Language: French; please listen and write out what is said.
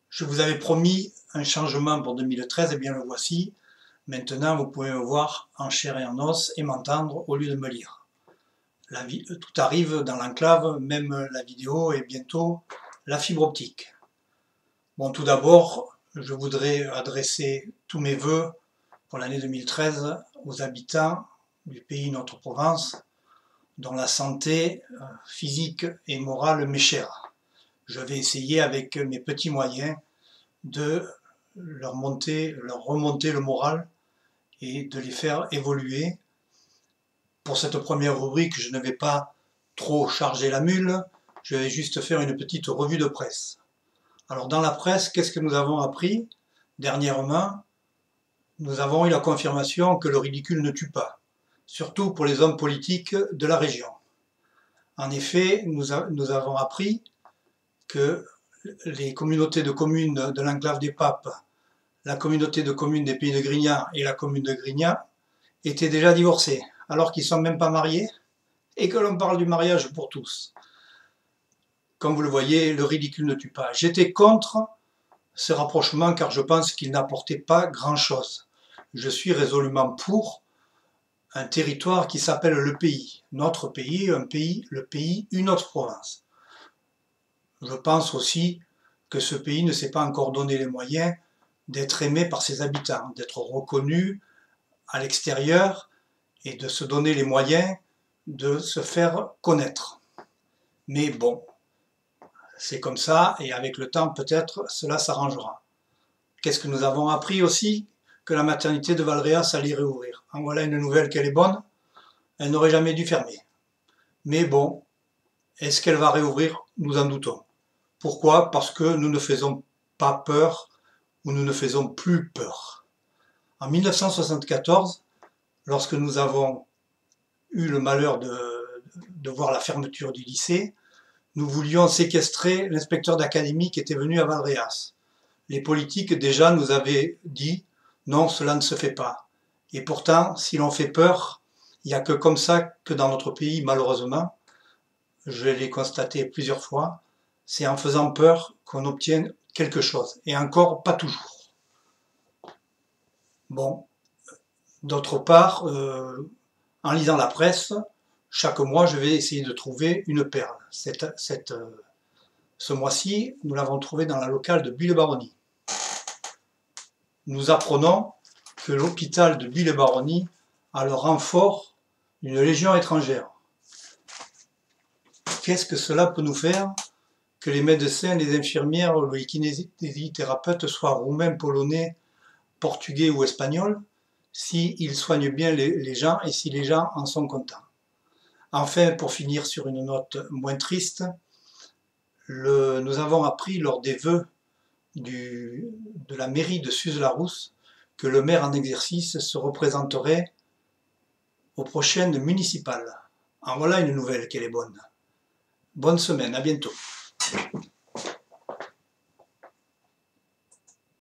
Je vous avais promis un changement pour 2013, et bien le voici. Maintenant, vous pouvez me voir en chair et en os et m'entendre au lieu de me lire. Tout arrive dans l'enclave, même la vidéo et bientôt la fibre optique. Bon, tout d'abord, je voudrais adresser tous mes vœux pour l'année 2013 aux habitants du pays Notre Provence, dont la santé physique et morale m'est chère. Je vais essayer avec mes petits moyens de leur remonter le moral et de les faire évoluer. Pour cette première rubrique, je ne vais pas trop charger la mule, je vais juste faire une petite revue de presse. Alors dans la presse, qu'est-ce que nous avons appris? Dernièrement, nous avons eu la confirmation que le ridicule ne tue pas, surtout pour les hommes politiques de la région. En effet, nous avons appris que les communautés de communes de l'enclave des Papes, la communauté de communes des Pays de Grignard et la commune de Grignard étaient déjà divorcés, alors qu'ils ne sont même pas mariés, et que l'on parle du mariage pour tous. Comme vous le voyez, le ridicule ne tue pas. J'étais contre ce rapprochement car je pense qu'il n'apportait pas grand-chose. Je suis résolument pour un territoire qui s'appelle le pays. Notre pays, un pays, le pays, une autre province. Je pense aussi que ce pays ne s'est pas encore donné les moyens d'être aimé par ses habitants, d'être reconnu à l'extérieur et de se donner les moyens de se faire connaître. Mais bon, c'est comme ça et avec le temps peut-être cela s'arrangera. Qu'est-ce que nous avons appris aussi? Que la maternité de Valréas allait réouvrir. En voilà une nouvelle qu'elle est bonne, elle n'aurait jamais dû fermer. Mais bon, est-ce qu'elle va réouvrir? Nous en doutons. Pourquoi? Parce que nous ne faisons pas peur ou nous ne faisons plus peur. En 1974, lorsque nous avons eu le malheur de voir la fermeture du lycée, nous voulions séquestrer l'inspecteur d'académie qui était venu à Valréas. Les politiques déjà nous avaient dit non, cela ne se fait pas. Et pourtant, si l'on fait peur, il n'y a que comme ça que dans notre pays, malheureusement, je l'ai constaté plusieurs fois, c'est en faisant peur qu'on obtient quelque chose. Et encore, pas toujours. Bon, d'autre part, en lisant la presse, chaque mois, je vais essayer de trouver une perle. Ce mois-ci, nous l'avons trouvé dans la locale de Buis-les-Baronnies. Nous apprenons que l'hôpital de Buis-les-Baronnies a le renfort d'une légion étrangère. Qu'est-ce que cela peut nous faire? Que les médecins, les infirmières ou les kinésithérapeutes soient roumains, polonais, portugais ou espagnols, s'ils soignent bien les gens et si les gens en sont contents. Enfin, pour finir sur une note moins triste, nous avons appris lors des vœux de la mairie de Suze-la-Rousse que le maire en exercice se représenterait aux prochaines municipales. En voilà une nouvelle qu'elle est bonne. Bonne semaine, à bientôt.